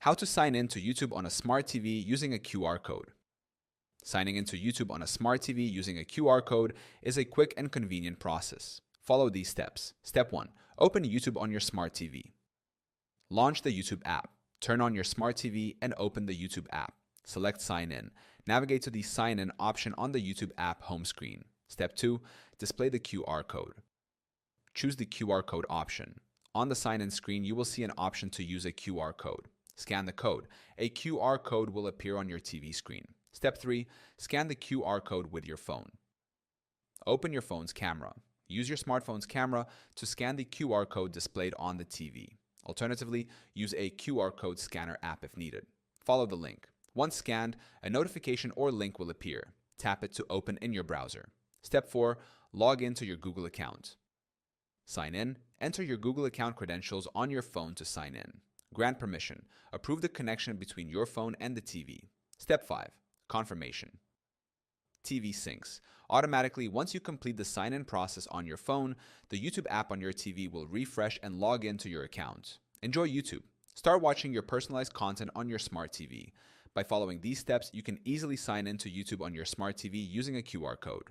How to sign in to YouTube on a smart TV using a QR code. Signing into YouTube on a smart TV using a QR code is a quick and convenient process. Follow these steps. Step 1. Open YouTube on your smart TV. Launch the YouTube app. Turn on your smart TV and open the YouTube app. Select Sign In. Navigate to the Sign In option on the YouTube app home screen. Step 2. Display the QR code. Choose the QR code option. On the sign in screen, you will see an option to use a QR code. Scan the code. A QR code will appear on your TV screen. Step 3. Scan the QR code with your phone. Open your phone's camera. Use your smartphone's camera to scan the QR code displayed on the TV. Alternatively, use a QR code scanner app if needed. Follow the link. Once scanned, a notification or link will appear. Tap it to open in your browser. Step 4. Log into your Google account. Sign in. Enter your Google account credentials on your phone to sign in. Grant permission. Approve the connection between your phone and the TV. Step 5. Confirmation. TV syncs. Automatically, once you complete the sign-in process on your phone, the YouTube app on your TV will refresh and log into your account. Enjoy YouTube. Start watching your personalized content on your smart TV. By following these steps, you can easily sign in to YouTube on your smart TV using a QR code.